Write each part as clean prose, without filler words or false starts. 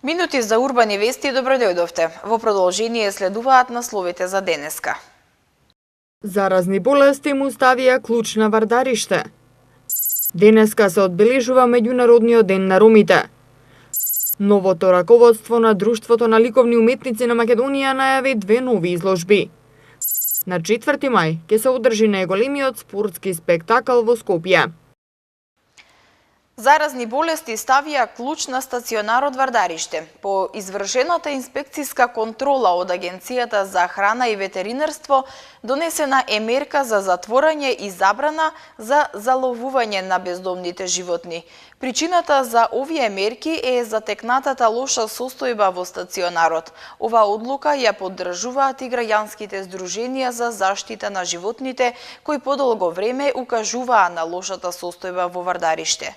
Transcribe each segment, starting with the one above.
Минути за урбани вести, добро дојдовте. Во продолжение следуваат насловите за денеска. Заразни болести му ставија клуч на Вардариште. Денеска се одбележува Меѓународниот ден на ромите. Новото раководство на Друштвото на ликовни уметници на Македонија најави 2 нови изложби. На 4 мај ќе се одржи најголемиот спортски спектакл во Скопје. Заразни болести ставија клуч на стационарот Вардариште. По извршената инспекцијска контрола од Агенцијата за храна и ветеринарство донесена е мерка за затворање и забрана за заловување на бездомните животни. Причината за овие мерки е затекнатата лоша состојба во стационарот. Ова одлука ја поддржуваат и граѓанските здруженија за заштита на животните, кои подолго време укажуваа на лошата состојба во Вардариште.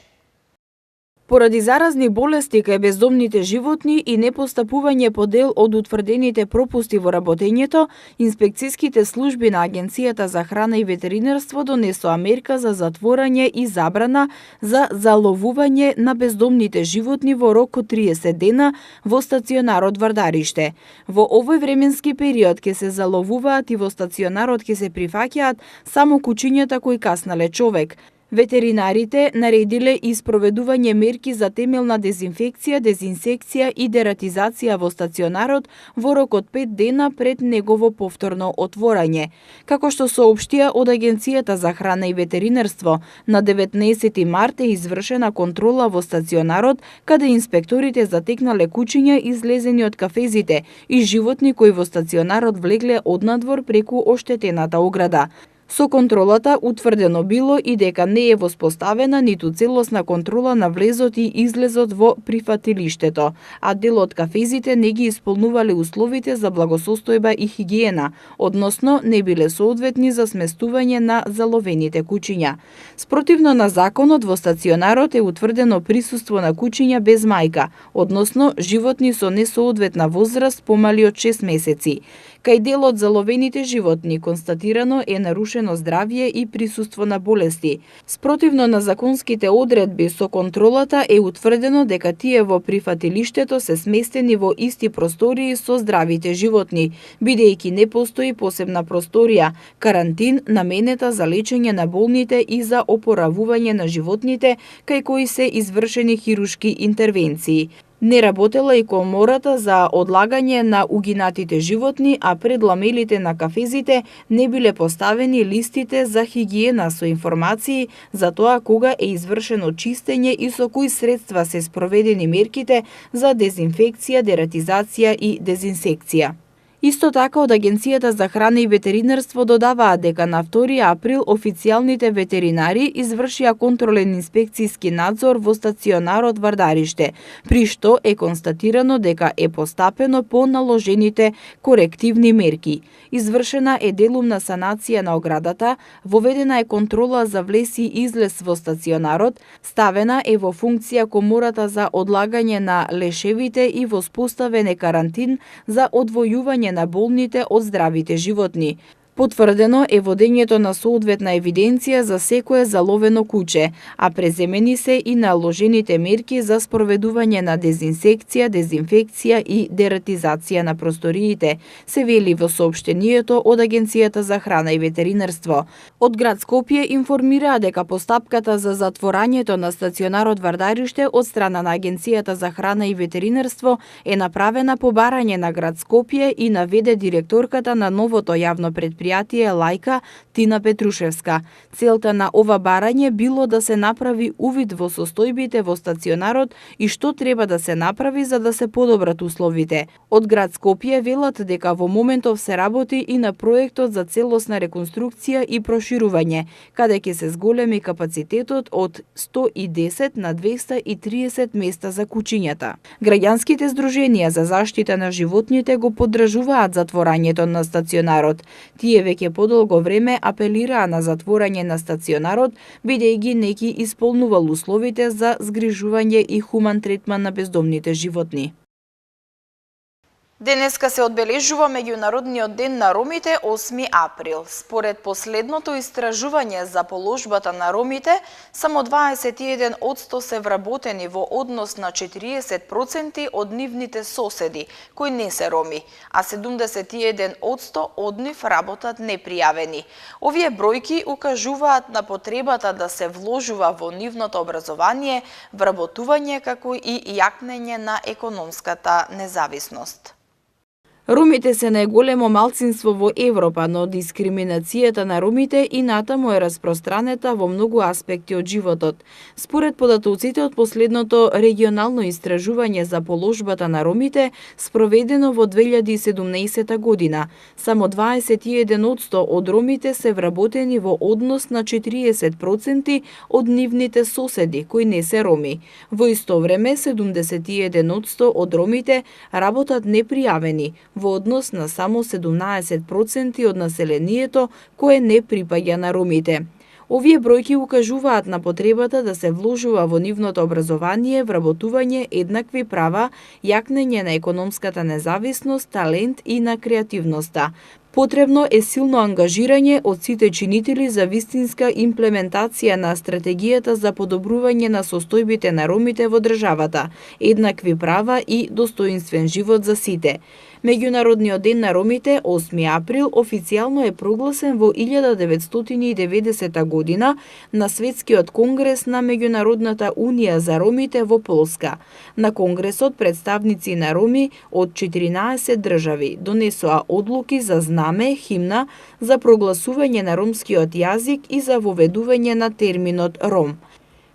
Поради заразни болести кај бездомните животни и непостапување по дел од утврдените пропусти во работењето, инспекцијските служби на Агенцијата за храна и ветеринарство донесоа мерка за затворање и забрана за заловување на бездомните животни во рок од 30 дена во стационарот Вардариште. Во овој временски период ќе се заловуваат и во стационарот ќе се прифаќаат само кучињата кои каснале човек. Ветеринарите наредиле и спроведување мерки за темелна дезинфекција, дезинсекција и дератизација во стационарот во рок од 5 дена пред негово повторно отворање. Како што соопштија од Агенцијата за храна и ветеринарство, на 19 март е извршена контрола во стационарот, каде инспекторите затекнале кучиња излезени од кафезите и животни кои во стационарот влегле однадвор преку оштетената ограда. Со контролата утврдено било и дека не е воспоставена ниту целосна контрола на влезот и излезот во прифатилиштето, а дел од кафезите не ги исполнувале условите за благосостојба и хигиена, односно не биле соодветни за сместување на заловените кучиња. Спротивно на законот во стационарот е утврдено присуство на кучиња без мајка, односно животни со несоодветна возраст помали од 6 месеци. Кај дел од заловените животни констатирано е нарушено здравје и присуство на болести. Спротивно на законските одредби со контролата е утврдено дека тие во прифатилиштето се сместени во исти простории со здравите животни, бидејќи не постои посебна просторија, карантин наменета за лечење на болните и за опоравување на животните, кај кои се извршени хирушки интервенции. Не работела и комората за одлагање на угинатите животни, а пред ламелите на кафезите не биле поставени листите за хигиена со информации за тоа кога е извршено чистење и со кои средства се спроведени мерките за дезинфекција, дератизација и дезинсекција. Исто така од Агенцијата за храна и ветеринарство додаваат дека на 2 април официјалните ветеринари извршија контролен инспекцијски надзор во стационарот Вардариште, при што е констатирано дека е постапено по наложените корективни мерки. Извршена е делумна санација на оградата, воведена е контрола за влез и излез во стационарот, ставена е во функција комората за одлагање на лешевите и воспоставен е карантин за одвојување на болните од здравите животни. Потврдено е водењето на соодветна евиденција за секое заловено куче, а преземени се и наложените мерки за спроведување на дезинсекција, дезинфекција и дератизација на просториите, се вели во соопштението од Агенцијата за храна и ветеринарство. Од град Скопје информираа дека постапката за затворањето на стационарот Вардариште од страна на Агенцијата за храна и ветеринарство е направена по барање на град Скопје и наведе директорката на новото јавно предпријатие Лајка Тина Петрушевска. Целта на ова барање било да се направи увид во состојбите во стационарот и што треба да се направи за да се подобрат условите. Од град Скопје велат дека во моментов се работи и на проектот за целосна реконструкција и проширување, каде ќе се зголеми капацитетот од 110 на 230 места за кучињата. Граѓанските здруженија за заштита на животните го поддржуваат затворањето на стационарот. Тие веќе подолго време апелираа на затворање на стационарот, бидејќи не ги исполнувал условите за згрижување и хуман третман на бездомните животни. Денеска се одбележува меѓународниот ден на ромите 8 април. Според последното истражување за положбата на ромите, само 21% се вработени во однос на 40% од нивните соседи, кои не се роми, а 71% од нив работат непријавени. Овие бројки укажуваат на потребата да се вложува во нивното образование, вработување како и јакнење на економската независност. Ромите се најголемо малцинство во Европа, но дискриминацијата на ромите и натаму е распространета во многу аспекти од животот. Според податоците од последното регионално истражување за положбата на ромите, спроведено во 2017 година, само 21% од ромите се вработени во однос на 40% од нивните соседи, кои не се роми. Во исто време, 71% од ромите работат непријавени, во однос на само 17% од населението кое не припаѓа на ромите. Овие бројки укажуваат на потребата да се вложува во нивното образование, вработување, еднакви права, јакнење на економската независност, талент и на креативноста. Потребно е силно ангажирање од сите чинители за вистинска имплементација на стратегијата за подобрување на состојбите на ромите во државата, еднакви права и достоинствен живот за сите. Меѓународниот ден на ромите, 8 април, официјално е прогласен во 1990 година на Светскиот конгрес на Меѓународната унија за ромите во Полска. На конгресот представници на роми од 14 држави донесоа одлуки за знаме, химна, за прогласување на ромскиот јазик и за воведување на терминот ром.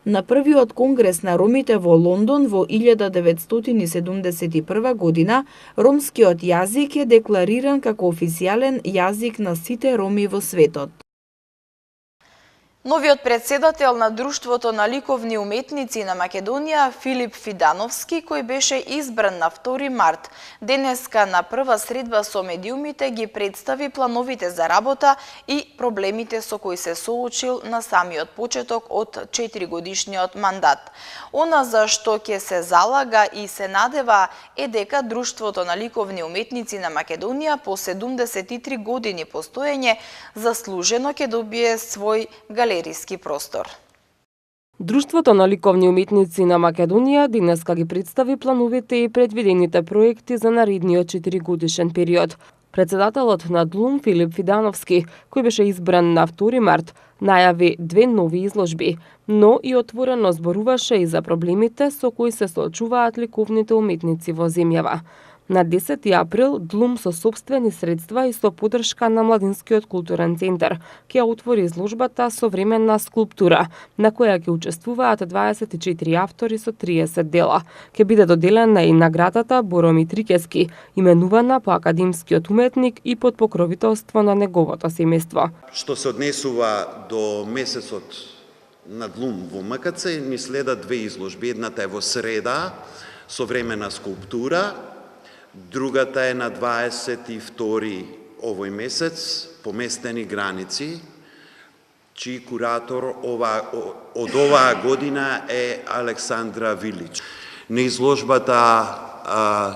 На првиот конгрес на ромите во Лондон во 1971 година, ромскиот јазик е деклариран како официјален јазик на сите роми во светот. Новиот председател на Друштвото на ликовни уметници на Македонија, Филип Фидановски, кој беше избран на 2 март, денеска на прва средба со медиумите ги представи плановите за работа и проблемите со кои се соочил на самиот почеток од 4-годишниот мандат. Она за што ќе се залага и се надева е дека Друштвото на ликовни уметници на Македонија по 73 години постоење заслужено ќе добие свој галериски простор. Друштвото на ликовни уметници на Македонија денеска ги представи плановите и предвидените проекти за наредниот 4-годишен период. Председателот на ДЛУМ Филип Фидановски, кој беше избран на 2 март, најави 2 нови изложби, но и отворено зборуваше и за проблемите со кои се соочуваат ликовните уметници во земјава. На 10 април ДЛУМ со сопствени средства и со поддршка на Младинскиот културен центар ќе отвори изложбата Современна скулптура, на која ќе учествуваат 24 автори со 30 дела. Ќе биде доделена и наградата Боромир Трикески, именувана по академскиот уметник и под покровителство на неговото семејство. Што се однесува до месецот на ДЛУМ во МКЦ, ни следат 2 изложби. Едната е во среда, Современна скулптура, другата е на 22 овој месец, Поместени граници, чиј куратор од оваа година е Александра Вилич. На изложбата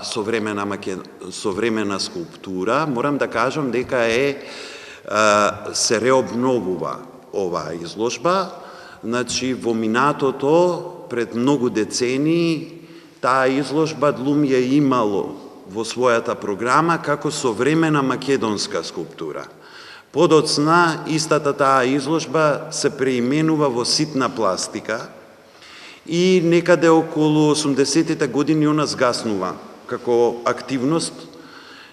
Современна скулптура, морам да кажам дека се реобновува оваа изложба. Значи, во минатото, пред многу децени, таа изложба ДЛУМ ја имало во својата програма како современа македонска скулптура. Подоцна, истата таа изложба се преименува во ситна пластика и некаде околу 80-тите години она згаснува како активност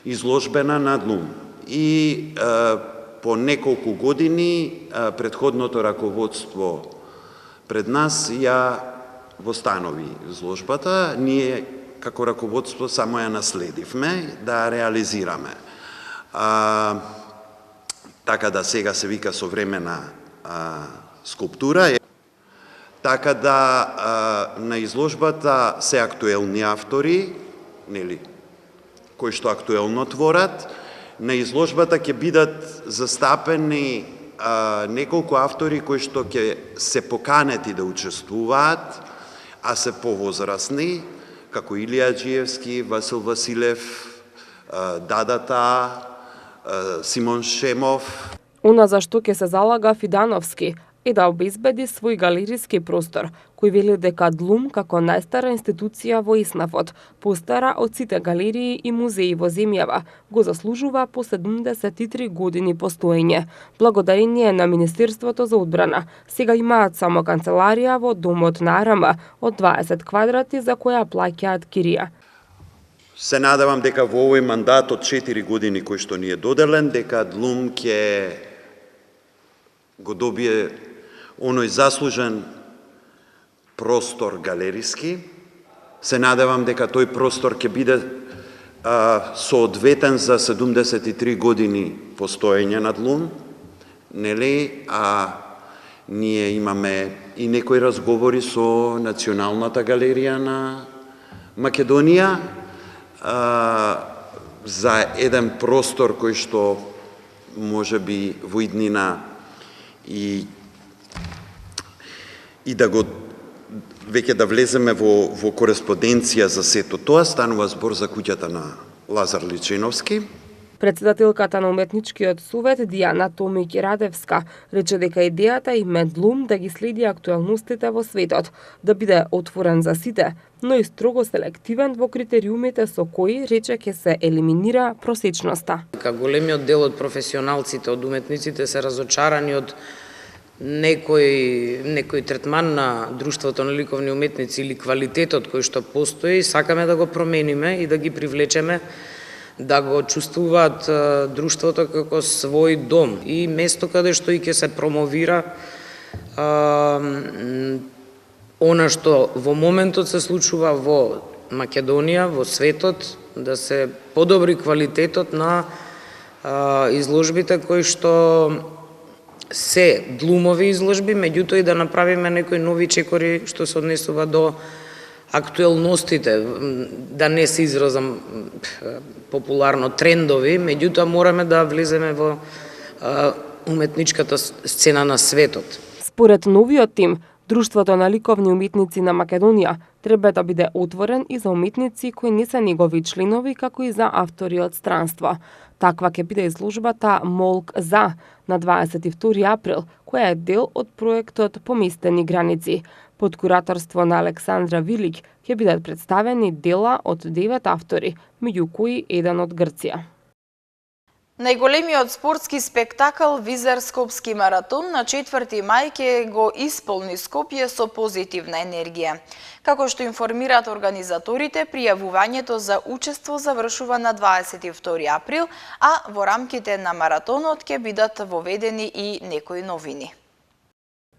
изложбена на ДЛУМ. И по неколку години претходното раководство пред нас ја востанови изложбата. Ние како раководство само ја наследивме да ја реализираме. Така да сега се вика Современна скулптура. Така да на изложбата се актуелни автори, нели, кои што актуелно творат. На изложбата ќе бидат застапени неколку автори кои што ќе се поканети да учествуваат, а се повозрасни, како Илија Джиевски, Васил Василев, Дадата, Симон Шемов. Она за што ќе се залага Фидановски е да обезбеди свој галериски простор, кој вели дека ДЛУМ како најстара институција во ИСНАФ-от, постара од сите галерии и музеи во земјава, го заслужува по 73 години постоење. Благодарение на Министерството за одбрана, сега имаат само канцеларија во домот на АРМ од 20 квадрати за која плаќаат кирија. Се надевам дека во овој мандат од 4 години кој што ни е доделен, дека ДЛУМ ќе го добие оној заслужен простор галериски. Се надевам дека тој простор ќе биде соодветен за 73 години постоење на ДЛУМ, нели? Ние имаме и некои разговори со Националната галерија на Македонија за еден простор кој што може би во иднина и да го веќе да влеземе во кореспонденција за сето тоа. Станува збор за куќата на Лазар Личиновски. Председателката на Уметничкиот совет Дијана Томиќ Радевска рече дека идејата им е ДЛУМ да ги следи актуелностите во светот, да биде отворен за сите, но и строго селективен во критериумите со кои рече ќе се елиминира просечноста. Големиот дел од професионалците, од уметниците се разочарани од некој третман на Друштвото на ликовни уметници или квалитетот кој што постои, сакаме да го промениме и да ги привлечеме да го чувствуваат друштвото како свој дом и место каде што и ќе се промовира она што во моментот се случува во Македонија, во светот, да се подобри квалитетот на изложбите кои што се длумови изложби, меѓутоа и да направиме некои нови чекори што се однесува до актуелностите, да не се изразам популарно трендови, меѓутоа мораме да влеземе во уметничката сцена на светот. Според новиот тим, Друштвото на ликовни уметници на Македонија треба да биде отворен и за уметници кои не се негови членови, како и за автори од странство. Таква ќе биде изложбата Молк за на 22 април, која е дел од проектот Поместени граници. Под кураторство на Александра Вилик ќе бидат представени дела од 9 автори, меѓу кои еден од Грција. Најголемиот спортски спектакл Визер-Скопски маратон на 4 мај ќе го исполни Скопје со позитивна енергија. Како што информираат организаторите, пријавувањето за учество завршува на 22 април, а во рамките на маратонот ќе бидат воведени и некои новини.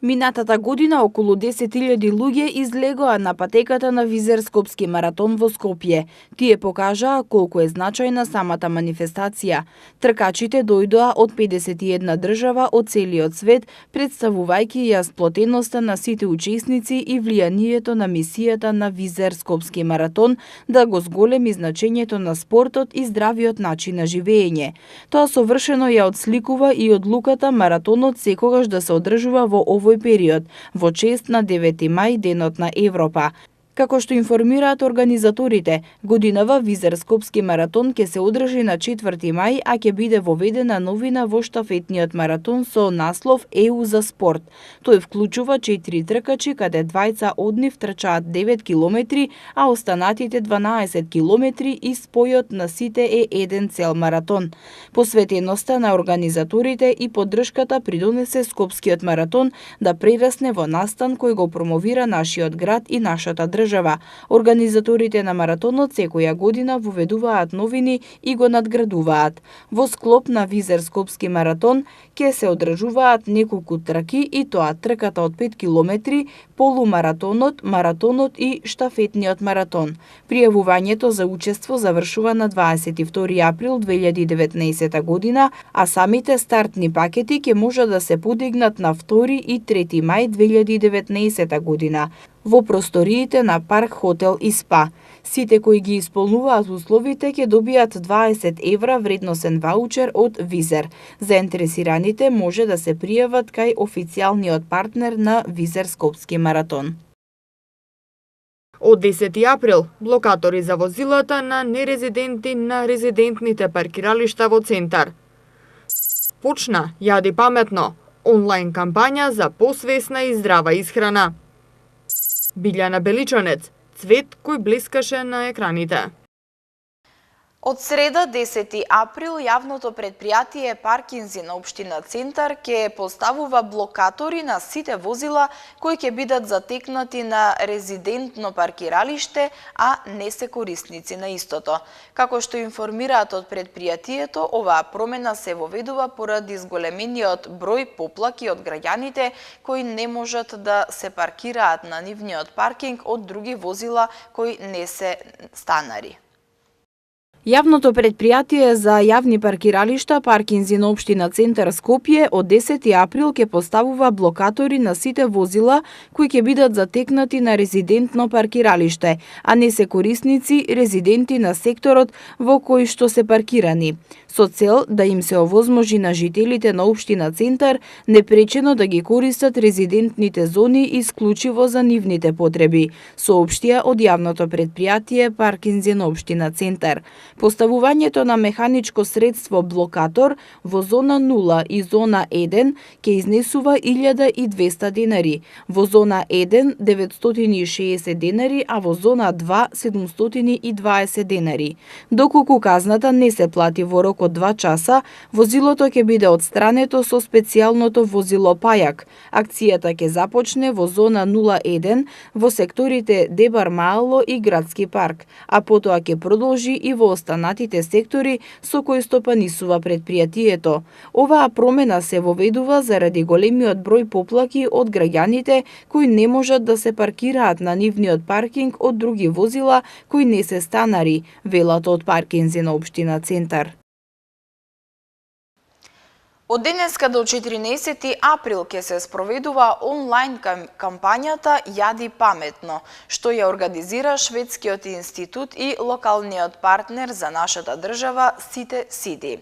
Минатата година околу 10.000 луѓе излегоа на патеката на Визер-Скопски маратон во Скопје. Тие покажаа колку е значајна самата манифестација. Тркачите дојдоа од 51 држава од целиот свет, представувајќи ја сплотеноста на сите учесници и влијанието на мисијата на Визер-Скопски маратон да го зголеми значењето на спортот и здравиот начин на живење. Тоа совршено ја отсликува и одлуката маратонот секогаш да се одржува во овој период, во чест на 9 мај, денот на Европа. Како што информираат организаторите, годинава Визер-Скопски маратон ќе се одржи на 4 мај, а ќе биде воведена новина во штафетниот маратон со наслов ЕУ за спорт. Тој вклучува 4 тркачи, каде двајца од нив трчаат 9 километри, а останатите 12 километри и спојот на сите е еден цел маратон. Посветеноста на организаторите и поддршката придонесе Скопскиот маратон да прерасне во настан кој го промовира нашиот град и нашата држава. Организаторите на маратонот секоја година воведуваат новини и го надградуваат. Во склоп на Визер-Скопски маратон ќе се одржуваат неколку трки и тоа трката од 5 километри, полумаратонот, маратонот и штафетниот маратон. Пријавувањето за учество завршува на 22 април 2019 година, а самите стартни пакети ќе може да се подигнат на 2 и 3 мај 2019 година во просториите на Парк Хотел и Спа. Сите кои ги исполнуваат условите ќе добијат 20 евра вредносен ваучер од Визер. Заинтересираните може да се пријават кај официјалниот партнер на Визер-Скопски маратон. Од 10 април, блокатори за возилата на нерезиденти на резидентните паркиралишта во центар. Почна Јади паметно, онлайн кампања за посвесна и здрава исхрана. Билјана Беличанец, цвет кој блескаше на екраните. Од среда 10 април јавното предпријатие Паркинзи на општина Центар ќе поставува блокатори на сите возила кои ќе бидат затекнати на резидентно паркиралиште, а не се корисници на истото. Како што информираат од предпријатието, оваа промена се воведува поради зголемениот број поплаки од граѓаните кои не можат да се паркираат на нивниот паркинг од други возила кои не се станари. Јавното предпријатие за јавни паркиралишта Паркинзи на општина Центар Скопје од 10 април ќе поставува блокатори на сите возила кои ќе бидат затекнати на резидентно паркиралиште, а не се корисници резиденти на секторот во кој што се паркирани, со цел да им се овозможи на жителите на општина Центар непречено да ги користат резидентните зони исклучиво за нивните потреби, соопштија од јавното предпријатие Паркинзи на општина Центар. Поставувањето на механичко средство блокатор во зона 0 и зона 1 ќе изнесува 1200 денари, во зона 1 960 денари, а во зона 2 720 денари. Доколку казната не се плати во рок од 2 часа, возилото ќе биде отстрането со специјалното возило пајак. Акцијата ќе започне во зона 01 во секторите Дебар Маало и Градски парк, а потоа ќе продолжи и во останатите сектори со кои стопанисува предпријатието. Оваа промена се воведува заради големиот број поплаки од граѓаните кои не можат да се паркираат на нивниот паркинг од други возила кои не се станари, велат од Паркинзи на општина Центар. Од денеска до 14 април ќе се спроведува онлайн кампањата Јади паметно, што ја организира Шведскиот институт и локалниот партнер за нашата држава Сите Сити.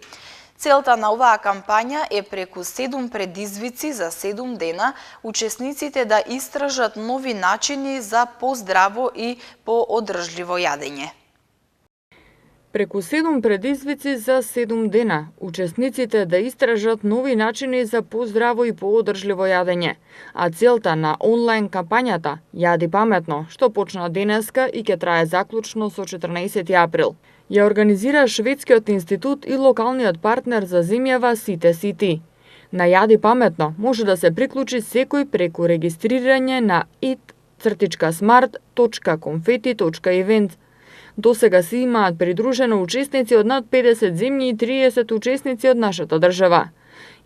Целта на оваа кампања е преку 7 предизвици за 7 дена учесниците да истражат нови начини за поздраво и поодржливо јадење. Преку 7 предизвици за 7 дена, учесниците да истражат нови начини за поздраво и поодржливо јадење, а целта на онлайн кампањата Јади паметно, што почна денеска и ќе трае заклучно со 14 април, ја организира Шведскиот институт и локалниот партнер за земјава Сите Сити. На Јади паметно може да се приклучи секој преку регистрирање на it.smart.confetti.event. Досега се имаат придружено учесници од над 50 земји и 30 учесници од нашата држава.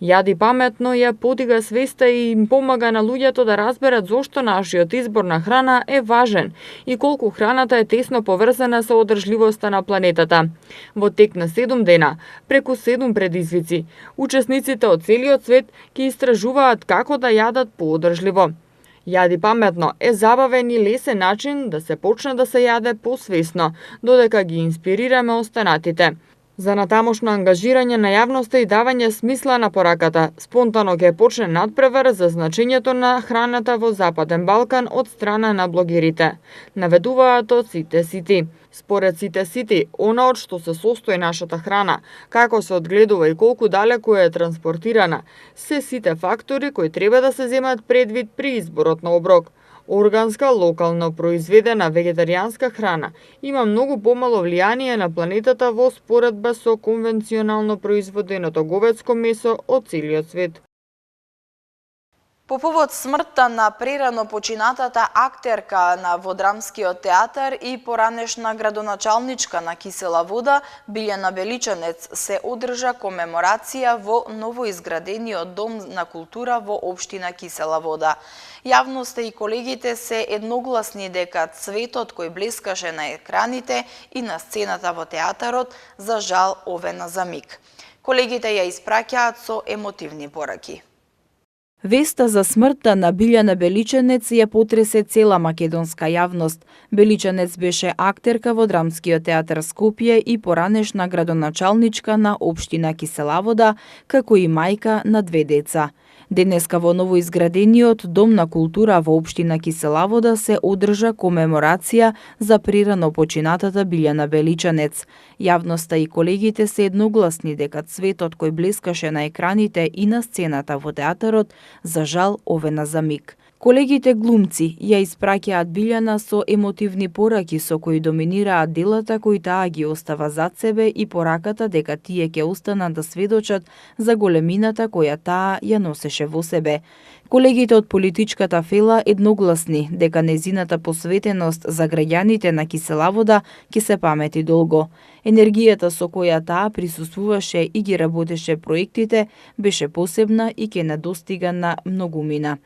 Јади паметно ја подига свеста и им помага на луѓето да разберат зошто нашиот избор на храна е важен и колку храната е тесно поврзана со одржливоста на планетата. Во тек на 7 дена, преку 7 предизвици, учесниците од целиот свет ќе истражуваат како да јадат поодржливо. Јади паметно е забавен и лесен начин да се почне да се јаде посвесно, додека ги инспирираме останатите. За натамошно ангажирање на јавноста и давање смисла на пораката, спонтано ќе почне надпревар за значењето на храната во Западен Балкан од страна на блогерите. Наведуваат од Сите Сити. Според Сите Сити, она од што се состои нашата храна, како се одгледува и колку далеку е транспортирана, се сите фактори кои треба да се земат предвид при изборот на оброк. Органска, локално произведена вегетаријанска храна има многу помало влијание на планетата во споредба со конвенционално произведеното говедско месо од целиот свет. По повод смртта на прерано починатата актерка на Водрамскиот театар и поранешна градоначалничка на Кисела Вода, Билјана Беличанец, се одржа комеморација во новоизградениот Дом на култура во општина Кисела Вода. Јавноста и колегите се едногласни дека цветот кој блескаше на екраните и на сцената во театарот, за жал овена за миг. Колегите ја испраќаат со емотивни пораки. Веста за смртта на Билјана Беличанец ја потресе цела македонска јавност. Беличанец беше актерка во Драмскиот театар Скопје и поранешна градоначалничка на општина Кисела Вода, како и мајка на 2 деца. Денеска во новоизградениот Дом на култура во општина Кисела Вода се одржа комеморација за прирано починатата Билјана Беличанец. Јавноста и колегите се едногласни дека цветот кој блескаше на екраните и на сцената во театарот, за жал овена за миг. Колегите глумци ја испраќаат Билјана со емотивни пораки со кои доминираат делата кои таа ги остава зад себе и пораката дека тие ќе останат да сведочат за големината која таа ја носеше во себе. Колегите од политичката фела едногласни дека незината посветеност за граѓаните на Кисела Вода ќе се памети долго. Енергијата со која таа присуствуваше и ги работеше проектите беше посебна и ќе недостига на многумина.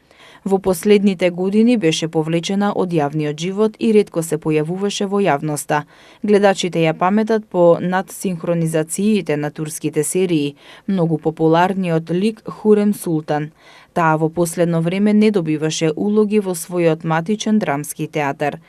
Во последните години беше повлечена од јавниот живот и ретко се појавуваше во јавноста. Гледачите ја паметат по надсинхронизациите на турските серии, многу популарниот лик Хурем Султан. Таа во последно време не добиваше улоги во својот матичен драмски театар.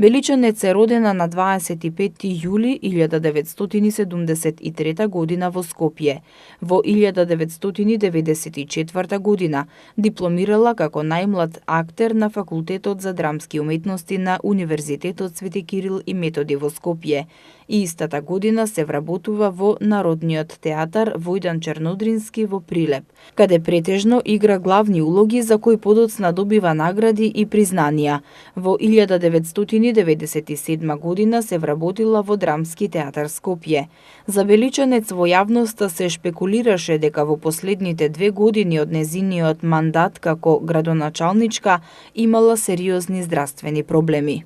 Беличанец е родена на 25 јули 1973 година во Скопје. Во 1994 година дипломирала како најмлад актер на Факултетот за драмски уметности на Универзитетот Свети Кирил и Методи во Скопје. И истата година се вработува во Народниот театар Војдан Чернодрински во Прилеп, каде претежно игра главни улоги за кои подоцна добива награди и признанија. Во 1997 година се вработила во Драмски театар Скопје. За Беличанец во јавноста се шпекулираше дека во последните 2 години од незиниот мандат како градоначалничка имала сериозни здравствени проблеми.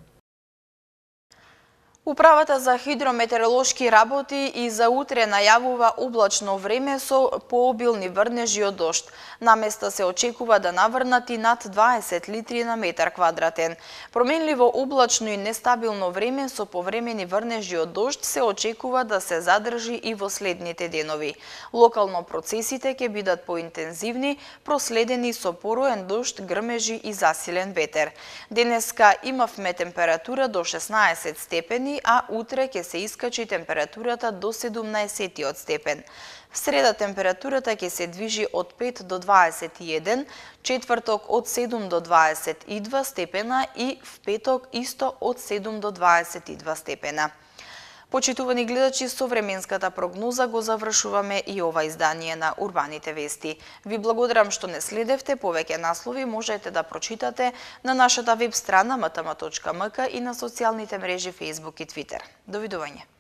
Управата за хидрометеоролошки работи и за утре најавува облачно време со пообилни врнежи од дожд. На места се очекува да наврнат и над 20 литри на метар квадратен. Променливо облачно и нестабилно време со повремени врнежи од дожд се очекува да се задржи и во следните денови. Локално процесите ќе бидат поинтензивни, проследени со пороен дожд, грмежи и засилен ветер. Денеска имавме температура до 16 степени, а утре ќе се искачи температурата до 17 степен. В среда температурата ќе се движи од 5 до 21, четврток од 7 до 22 степена и в петок исто од 7 до 22 степена. Почитувани гледачи, со временската прогноза го завршуваме и ова издание на Урбаните вести. Ви благодарам што не следевте, повеќе наслови можете да прочитате на нашата веб страна mtm.mk и на социјалните мрежи Facebook и Twitter. Довидување.